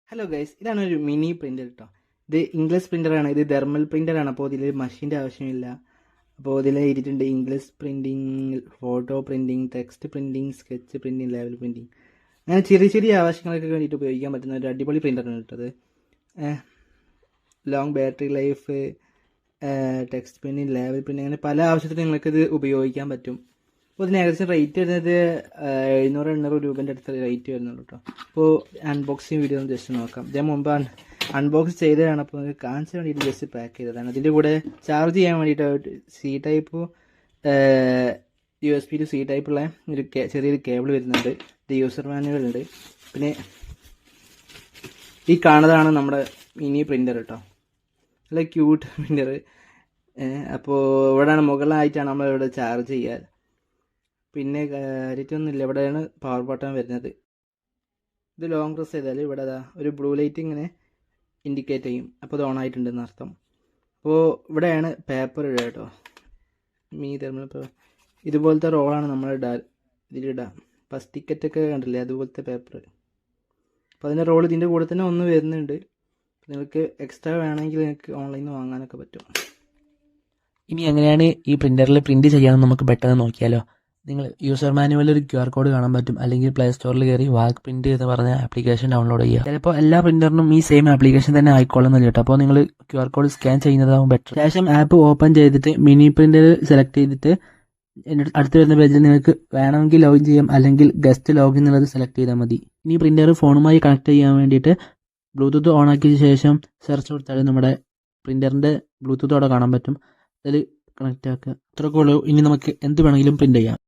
Hello guys, ഇതാണ് ഒരു mini printer കേട്ടോ. ഇത് ഇംഗ്ലീഷ് പ്രിൻ്ററാണ്. ഇത് തെർമൽ പ്രിൻ്ററാണ്. അപ്പോൾ ഇതിൽ മഷീൻ്റെ ആവശ്യമില്ല. അപ്പോൾ ഇതിൽ എഴുതിയിട്ടുണ്ട് English printing, photo printing, text printing, sketch printing, level printing, അങ്ങനെ ചെറിയ ചെറിയ ആവശ്യങ്ങൾക്ക് വേണ്ടിയിട്ട് ഉപയോഗിക്കാൻ പറ്റുന്ന ഒരു അടിപൊളി പ്രിൻ്ററാണ് കേട്ടത്. Long battery life, text printing, level printing, അങ്ങനെ പല ആവശ്യത്തിനും നിങ്ങൾക്കിത് ഉപയോഗിക്കാൻ പറ്റും. അപ്പോൾ ഇതിന് ഏകദേശം റേറ്റ് വരുന്നത് 700-800 രൂപേൻ്റെ അടുത്ത് റേറ്റ് വരുന്നുള്ളൂ കേട്ടോ. അപ്പോൾ അൺബോക്സിങ് വീഡിയോ ഒന്ന് ജസ്റ്റ് നോക്കാം. ഇതിന് മുമ്പ് അൺബോക്സ് ചെയ്തതാണ്. അപ്പോൾ നിങ്ങൾക്ക് കാണിച്ചാൽ വേണ്ടിയിട്ട് ജസ്റ്റ് പാക്ക് ചെയ്തതാണ്. ഇതിൻ്റെ കൂടെ ചാർജ് ചെയ്യാൻ വേണ്ടിയിട്ട് C type USB to C ടൈപ്പുള്ള ഒരു ചെറിയൊരു കേബിൾ വരുന്നുണ്ട്. ഇത് യൂസർ മാനുവൽ ഉണ്ട്. പിന്നെ ഈ കാണുന്നതാണ് നമ്മുടെ മിനി പ്രിൻ്റർ കേട്ടോ. നല്ല ക്യൂട്ട് പ്രിൻ്റർ. അപ്പോൾ ഇവിടെയാണ് മുകളിലായിട്ടാണ് നമ്മളിവിടെ ചാർജ് ചെയ്യുക. പിന്നെ കാര്യമൊന്നുമില്ല. ഇവിടെയാണ് പവർ ബട്ടൺ വരുന്നത്. ഇത് ലോങ് പ്രസ് ചെയ്താൽ ഇവിടെ ഒരു ബ്ലൂ ലൈറ്റ് ഇങ്ങനെ ഇൻഡിക്കേറ്റ് ചെയ്യും. അപ്പോൾ ഇത് ഓൺ ആയിട്ടുണ്ടെന്ന് അർത്ഥം. അപ്പോൾ ഇവിടെയാണ് പേപ്പർ ഇടുക കേട്ടോ. തെർമൽ പേപ്പർ ഇതുപോലത്തെ റോളാണ് നമ്മൾ ഇതിലിടുക. ഫസ്റ്റ് ടിക്കറ്റൊക്കെ കണ്ടില്ലേ, അതുപോലത്തെ പേപ്പർ. അപ്പോൾ അതിൻ്റെ റോൾ ഇതിൻ്റെ കൂടെ തന്നെ ഒന്ന് വരുന്നുണ്ട്. നിങ്ങൾക്ക് എക്സ്ട്രാ വേണമെങ്കിൽ നിങ്ങൾക്ക് ഓൺലൈനിൽ നിന്ന് വാങ്ങാനൊക്കെ പറ്റും. ഇനി എങ്ങനെയാണ് ഈ പ്രിൻ്ററിൽ പ്രിൻറ്റ് ചെയ്യാമെന്ന് നമുക്ക് പെട്ടെന്ന് നോക്കിയാലോ. നിങ്ങൾ യൂസർ മാനുവലിൽ ഒരു QR കോഡ് കാണാൻ പറ്റും. അല്ലെങ്കിൽ പ്ലേ സ്റ്റോറിൽ കയറി വാക്ക് പ്രിൻറ്റ് എന്ന് പറഞ്ഞ ആപ്ലിക്കേഷൻ ഡൗൺലോഡ് ചെയ്യുക. ചിലപ്പോൾ എല്ലാ പ്രിൻ്ററിനും ഈ സെയിം ആപ്ലിക്കേഷൻ തന്നെ ആയിക്കോളുന്നില്ല കേട്ടോ. അപ്പോൾ നിങ്ങൾ QR കോഡ് സ്കാൻ ചെയ്യുന്നതാവും ബെറ്റർ. ശേഷം ആപ്പ് ഓപ്പൺ ചെയ്തിട്ട് മിനി പ്രിൻ്റർ സെലക്ട് ചെയ്തിട്ട് അടുത്ത് വരുന്ന പേജിൽ നിങ്ങൾക്ക് വേണമെങ്കിൽ ലോഗിൻ ചെയ്യാം, അല്ലെങ്കിൽ ഗസ്റ്റ് ലോഗിൻ എന്നുള്ളത് സെലക്ട് ചെയ്താൽ മതി. ഇനി പ്രിൻ്റർ ഫോണുമായി കണക്ട് ചെയ്യാൻ വേണ്ടിയിട്ട് ബ്ലൂടൂത്ത് ഓൺ ആക്കിയ ശേഷം സെർച്ച് കൊടുത്താൽ നമ്മുടെ പ്രിൻ്ററിൻ്റെ ബ്ലൂടൂത്ത് അവിടെ കാണാൻ പറ്റും. അതിൽ കണക്റ്റ് ആക്കുക. അത്രയൊക്കെ ഉള്ളൂ. ഇനി നമുക്ക് എന്ത് വേണമെങ്കിലും പ്രിൻ്റ് ചെയ്യാം.